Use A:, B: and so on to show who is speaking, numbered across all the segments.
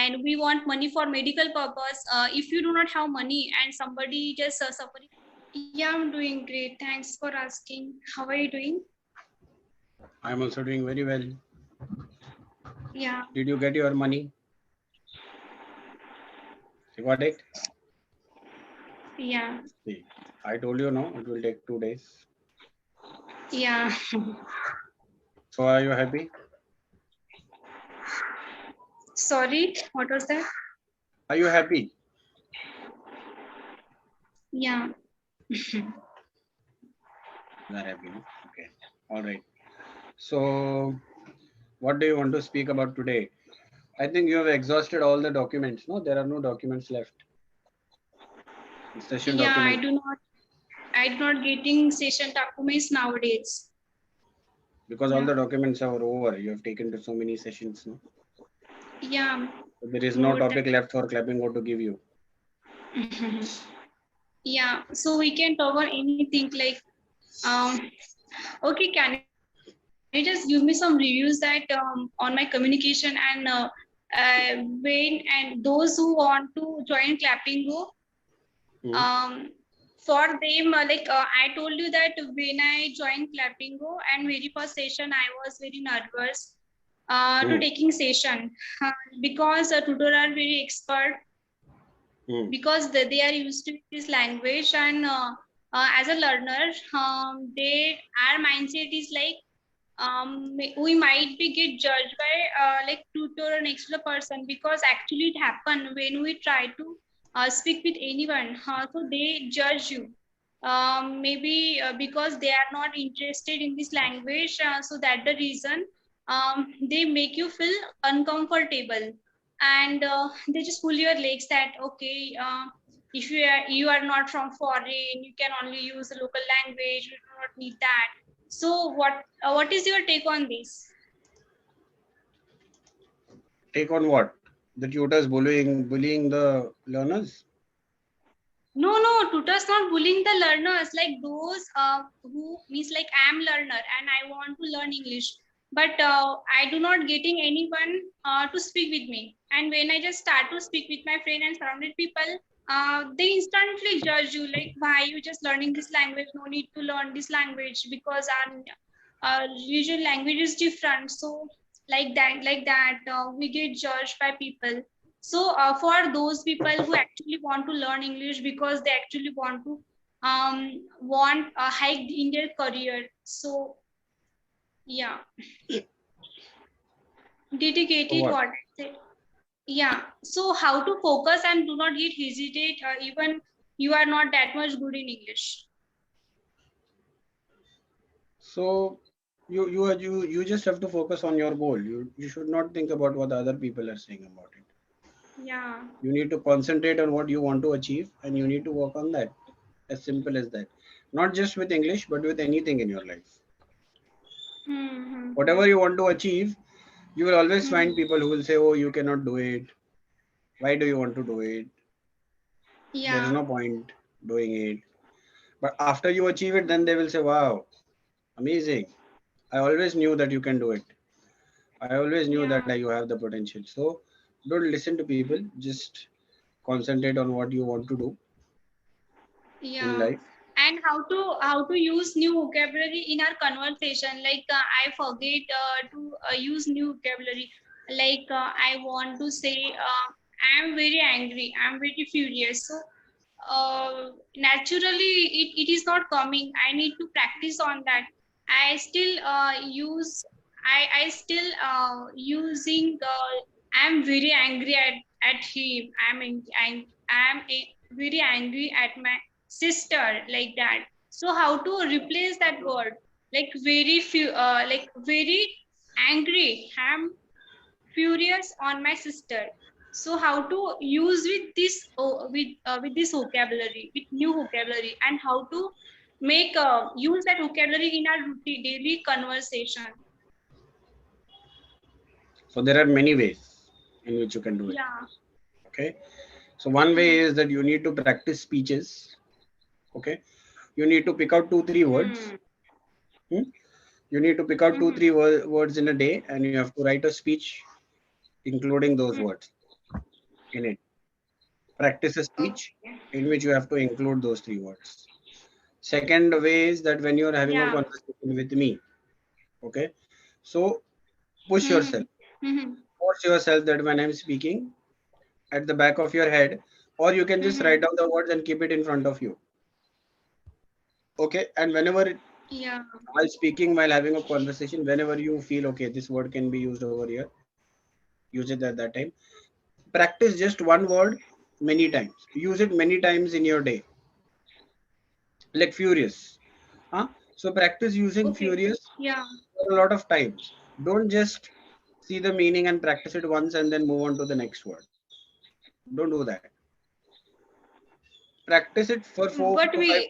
A: and we want money for medical purpose. If you do not have money and somebody just suffering. Yeah, I'm doing great. Thanks for asking. How are you doing?
B: I'm also doing very well.
A: Yeah.
B: Did you get your money? You got it?
A: Yeah.
B: See, I told you no, it will take 2 days.
A: Yeah.
B: So are you happy?
A: Sorry, what was that?
B: Are you happy?
A: Yeah.
B: You are happy, no? Okay. All right. So what do you want to speak about today? I think you have exhausted all the documents. No, there are no documents left. Session
A: Yeah,
B: document.
A: I do not getting session documents nowadays.
B: Because all
A: Yeah.
B: the documents are over. You have taken to so many sessions. No?
A: Yeah.
B: So there is no
A: More
B: topic left for Clapingo to give you.
A: Yeah. So we can talk on anything like okay, can you just give me some reviews that on my communication and when and those who want to join Clapingo, for them I told you that when I joined Clapingo and very first session I was very nervous to taking session because tutor are very expert because they are used to this language and as a learner our mindset is like we might be get judged by like tutor or next to the person because actually it happen when we try to speak with anyone so they judge you maybe because they are not interested in this language so that the reason they make you feel uncomfortable and they just pull your legs that okay if you are not from foreign you can only use the local language, you do not need that. So what is your take on this?
B: Take on what? The tutors bullying the learners?
A: No, tutors not bullying the learners, like those who means like I am learner and I want to learn English, but I do not getting anyone to speak with me. And when I just start to speak with my friend and surrounded people, they instantly judge you like, why you just learning this language? No need to learn this language because our regional language is different. So like that, we get judged by people. So for those people who actually want to learn English because they actually want a hike in their career. So yeah, did you get
B: So
A: it
B: what?
A: what I said? Yeah. So how to focus and do not get hesitate even you are not that much good in English.
B: So you just have to focus on your goal. You should not think about what other people are saying about it.
A: Yeah.
B: You need to concentrate on what you want to achieve and you need to work on that. As simple as that. Not just with English, but with anything in your life.
A: Hmm.
B: Whatever you want to achieve, you will always find people who will say, oh, you cannot do it. Why do you want to do it? There is
A: Yeah.
B: no point doing it. But after you achieve it, then they will say, wow, amazing. I always knew that you can do it. I always knew that
A: Yeah.
B: you have the potential. So don't listen to people. Just concentrate on what you want to do in
A: Yeah.
B: life.
A: And how to use new vocabulary in our conversation. Like I forget to use new vocabulary. Like I want to say I am very angry. I am very furious. So naturally it is not coming. I need to practice on that. I still use. I still using. I am very angry at him. I am very angry at my sister, like that. So how to replace that word? Like like very angry. I'm furious on my sister. So how to use with this with this vocabulary, with new vocabulary, and how to make use that vocabulary in our routine daily conversation.
B: So there are many ways in which you can do it.
A: Yeah.
B: Okay. So one way is that you need to practice speeches. Okay. You need to pick out 2-3 words. Hmm? You need to pick out 2-3 words in a day and you have to write a speech including those words. in it. Practice a speech
A: Okay.
B: in which you have to include those three words. Second way is that when you are having a
A: Yeah.
B: conversation with me, okay, so push
A: Mm-hmm.
B: yourself,
A: Mm-hmm.
B: force yourself that when I'm speaking at the back of your head, or you can just write
A: Mm-hmm.
B: down the words and keep it in front of you, okay. And whenever
A: Yeah.
B: while speaking, while having a conversation, whenever you feel okay, this word can be used over here, use it at that time. Practice just one word many times. Use it many times in your day, like furious. Huh? So practice using
A: Okay.
B: furious
A: Yeah.
B: for a lot of times. Don't just see the meaning and practice it once and then move on to the next word. Don't do that. Practice it for four
A: But
B: to five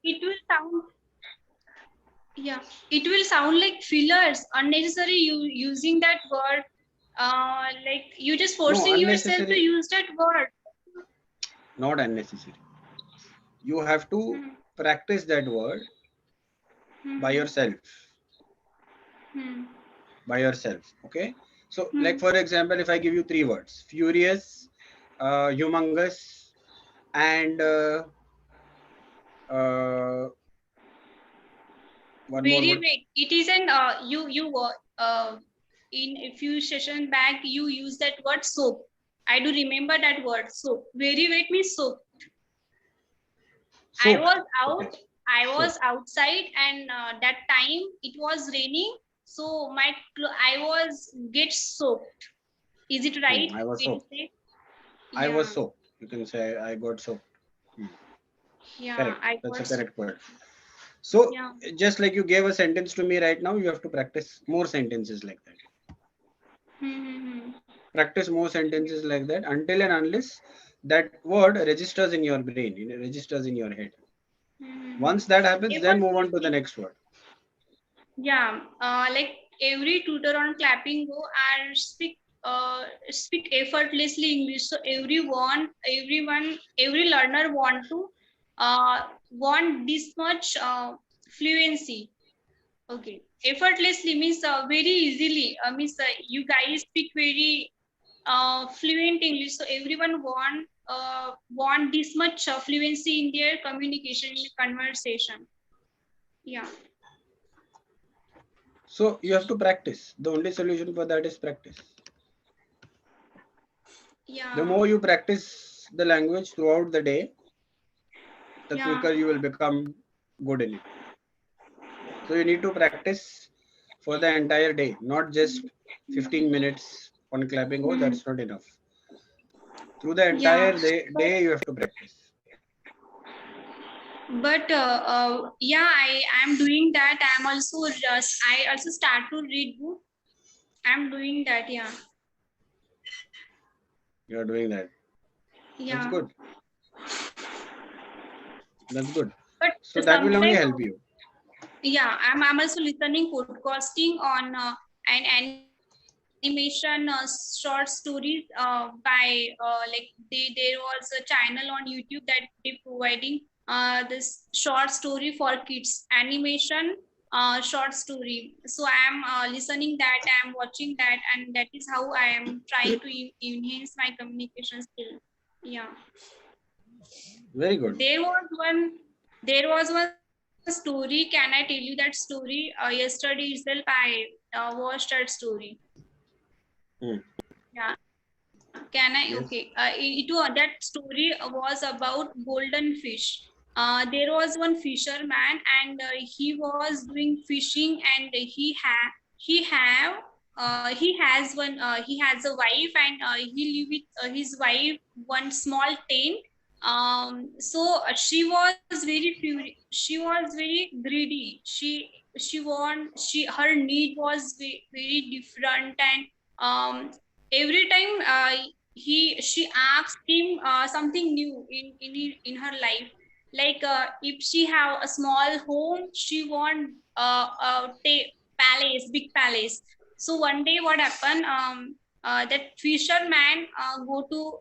A: it will sound, yeah, it will sound like fillers, unnecessary you using that word. Like you just
B: No,
A: forcing yourself to
B: unnecessary,
A: use that word.
B: not unnecessary. You have to
A: Hmm.
B: practice that word by
A: Hmm.
B: yourself.
A: Hmm.
B: By yourself. Okay. So, like
A: Hmm.
B: for example, if I give you three words: furious, humongous, and uh, one more
A: Very
B: word.
A: vague. It is an in a few sessions back you use that word soap. I do remember that word soap. Very vague means soap. I
B: Soaked.
A: was
B: Okay.
A: out. I
B: Soaked.
A: was outside, and that time it was raining, so I was get soaked. Is it right
B: I was
A: way to
B: soaked.
A: say?
B: I was
A: Yeah,
B: soaked. You can say I got soaked. Hmm.
A: yeah,
B: Correct.
A: I
B: That's a
A: got soaked.
B: correct word. So,
A: Yeah.
B: just like you gave a sentence to me right now, you have to practice more sentences like that.
A: Hmm.
B: Practice more sentences like that until and unless that word registers in your brain, it registers in your head.
A: Hmm.
B: Once that happens, then move on to the
A: Effortlessly.
B: next word.
A: Yeah, like every tutor on Clapingo are speak effortlessly English. So every learner want this much fluency. Okay, effortlessly means very easily. Means you guys speak very fluent English. So everyone want this much fluency in their communication, in the conversation. Yeah,
B: So you have to practice. The only solution for that is practice. The
A: yeah,
B: more you practice the language throughout the day, the
A: yeah.
B: quicker you will become good in it. So you need to practice for the entire day, not just 15 minutes on clapping. Oh,
A: Hmm.
B: that's not enough. Through the
A: Yeah,
B: entire day you have to practice.
A: but yeah, I am doing that. I also start to read book. I'm doing that. Yeah,
B: You are doing that. That's
A: yeah.
B: good. That's good.
A: But
B: So that will only
A: sometimes,
B: help you.
A: yeah, I'm also listening podcasting on an animation short stories by like there was a channel on YouTube that they providing this short story for kids animation short story. So I'm listening that, I'm watching that, and that is how I am trying to enhance my communication skill. Yeah,
B: Very good.
A: there was one there was one story. Can I tell you that story? Yesterday itself I watched that story.
B: Hmm.
A: Yeah, can I?
B: Yes.
A: Okay. That story was about golden fish. There was one fisherman, and he was doing fishing, and he has one he has a wife, and he live with his wife one small tent. So she was very greedy. She want she her need was very different, and every time she asked him something new in her life, like if she have a small home, she want palace, big palace. So one day what happened, that fisherman go to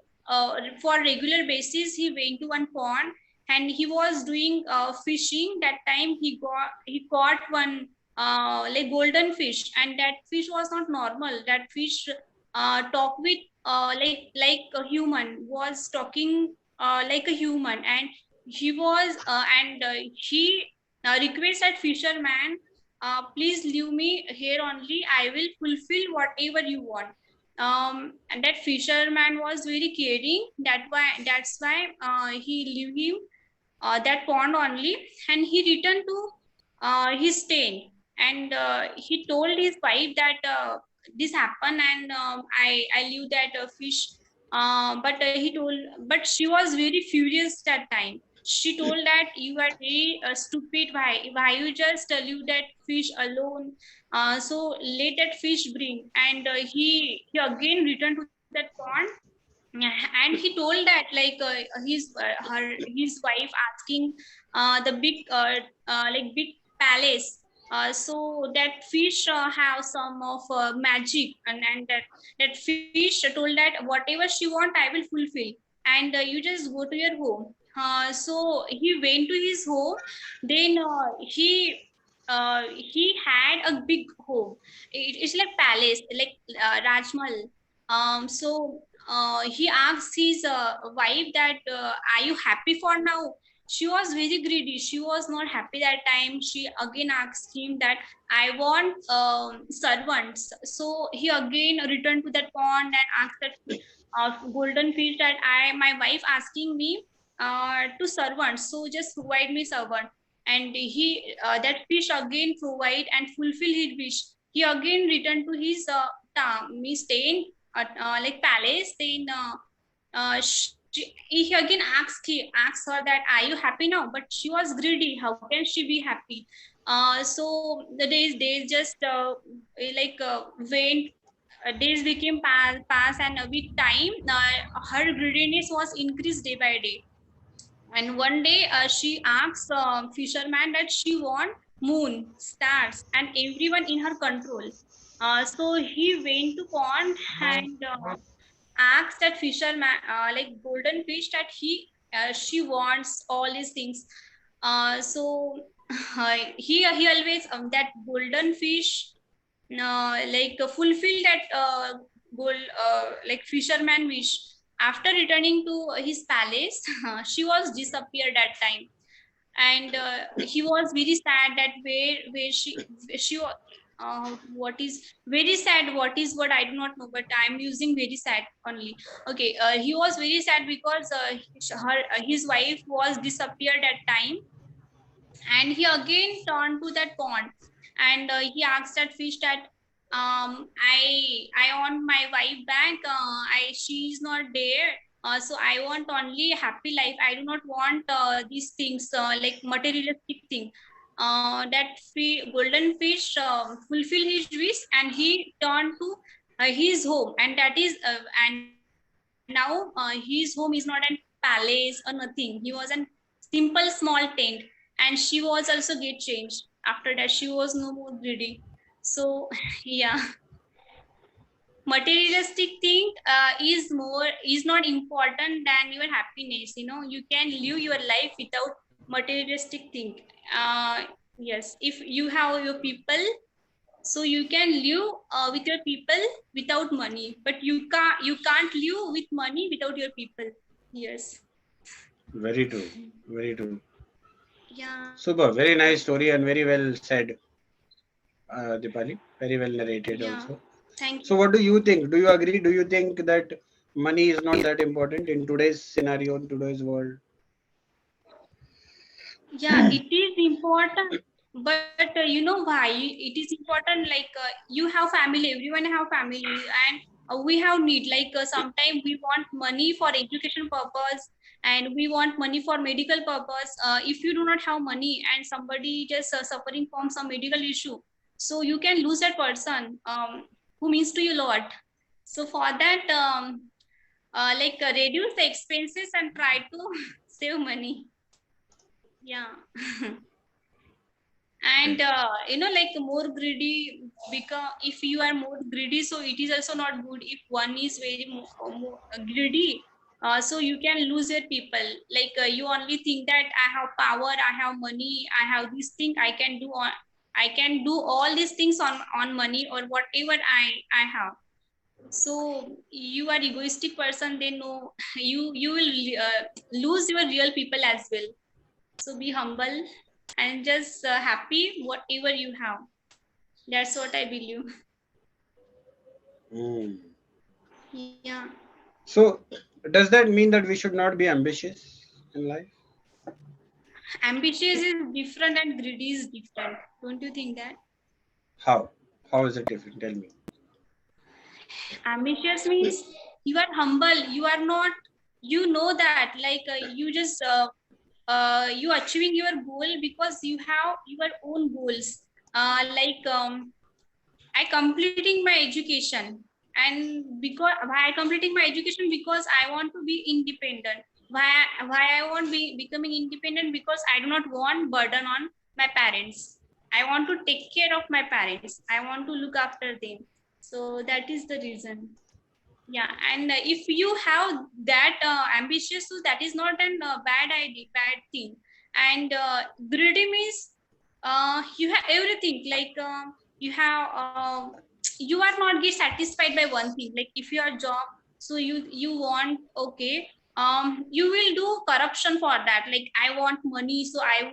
A: for regular basis, he went to one pond, and he was doing fishing. That time he caught one like golden fish, and that fish was not normal. That fish talk with like a human, was talking like a human, and he was and he requested fisherman, please leave me here only, I will fulfill whatever you want. And that fisherman was very caring, that's why he leave him that pond only, and he returned to his tent, and he told his wife that this happened, and I leave that fish, but he told, but she was very furious that time. She told that you are very stupid, why you just leave that fish alone, so let that fish bring, and he again returned to that pond. Yeah, and he told that like his wife asking the big like big palace, so that fish have some of magic, and that fish told that whatever she want I will fulfill, and you just go to your home. So he went to his home, then he had a big home. It's like palace, like Rajmal. So he asked his wife that are you happy for now. She was very greedy, she was not happy that time. She again asked him that I want servants. So he again returned to that pond and asked that golden fish that I my wife asking me to servants, so just provide me servant. And he that fish again provide and fulfill his wish. He again returned to his town, staying at like palace. Then he again asked her that are you happy now, but she was greedy, how can she be happy. So the days just like went, days became pass, and with time her greediness was increased day by day. And one day she asked fisherman that she want moon, stars, and everyone in her control. So he went to pond and asked that fisherman, like golden fish, that she wants all these things. So he always that golden fish like fulfill that goal, like fisherman wish. After returning to his palace, she was disappeared that time, and he was very sad that where she what is very sad, what is what I do not know, but I'm using very sad only. Okay, he was very sad because his wife was disappeared that time, and he again turned to that pond, and he asked that fish that I want my wife back, I she is not there, so I want only happy life, I do not want these things like materialistic thing. That golden fish fulfill his wish, and he turned to his home, and that is and now his home is not an palace or nothing, he was an simple small tent. And she was also get changed after that, she was no more greedy. So yeah, materialistic thing is not important than your happiness, you can live your life without materialistic thing. uh yes, if you have your people, so you can live with your people without money, but you can't live with money without your people. Yes.
B: Very true. Very true.
A: Yeah.
B: Super. Very nice story and very well said, Dipali. Very well narrated
A: Yeah,
B: also.
A: thank
B: So,
A: you.
B: what do you think? Do you agree? Do you think that money is not that important in today's scenario, in today's world?
A: Yeah, it is important, but you know why it is important? Like you have family, everyone have family, and we have need. Like sometimes we want money for education purpose, and we want money for medical purpose. If you do not have money and somebody just suffering from some medical issue, so you can lose that person who means to you a lot. So for that, like reduce the expenses and try to save money. Yeah. And like more greedy, because if you are more greedy, so it is also not good. If one is very more greedy, so you can lose your people. Like you only think that I have power, I have money, I have this thing, I can do all these things on money or whatever I have. So you are egoistic person, then no, you will lose your real people as well. So be humble and just happy whatever you have. That's what I believe.
B: Mm.
A: Yeah.
B: So, does that mean that we should not be ambitious in life?
A: Ambitious is different and greedy is different. Don't you think that?
B: How? How is it different? Tell me.
A: Ambitious means you are humble. You are not. You know that like you just you achieving your goal because you have your own goals. I completing my education, and because why I completing my education because I want to be independent. Why I want be becoming independent because I do not want burden on my parents. I want to take care of my parents. I want to look after them. So that is the reason. Yeah, and if you have that ambitious, so that is not an bad idea, bad thing. And greedy means you have everything. Like you have you are not get satisfied by one thing. Like if you are job, so you want okay, you will do corruption for that. Like I want money, so I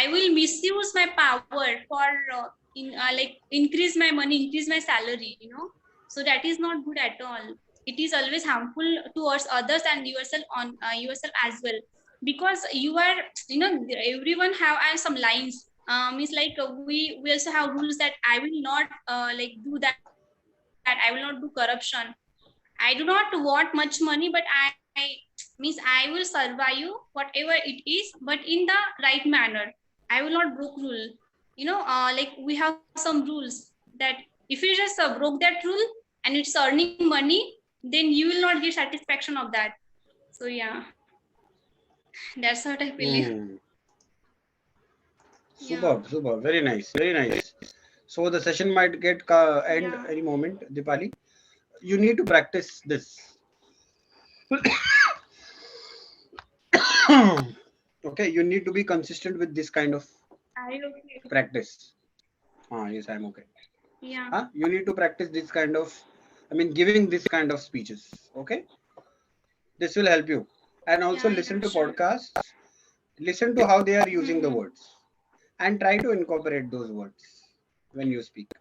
A: will misuse my power for like increase my money, increase my salary. So that is not good at all. It is always harmful towards others and yourself on yourself as well, because you are everyone have some lines. Means like we also have rules that I will not like do that. I will not do corruption. I do not want much money, but I means I will survive you whatever it is, but in the right manner. I will not break rule. Like we have some rules that if you just broke that rule and it's earning money, then you will not get satisfaction of that. So yeah, that's what I believe.
B: Hmm.
A: Yeah,
B: Superb, superb. Very nice, very nice. So the session might get
A: yeah,
B: end any moment, Dipali. You need to practice this. Okay, you need to be consistent with this kind of
A: are you okay?
B: practice. Ah, yes, I'm okay.
A: Yeah,
B: You need to practice this kind of, I mean, giving this kind of speeches. Okay, this will help you. And also
A: yeah, yeah,
B: listen to
A: sure.
B: podcasts, listen to how they are using the
A: Hmm.
B: words, and try to incorporate those words when you speak.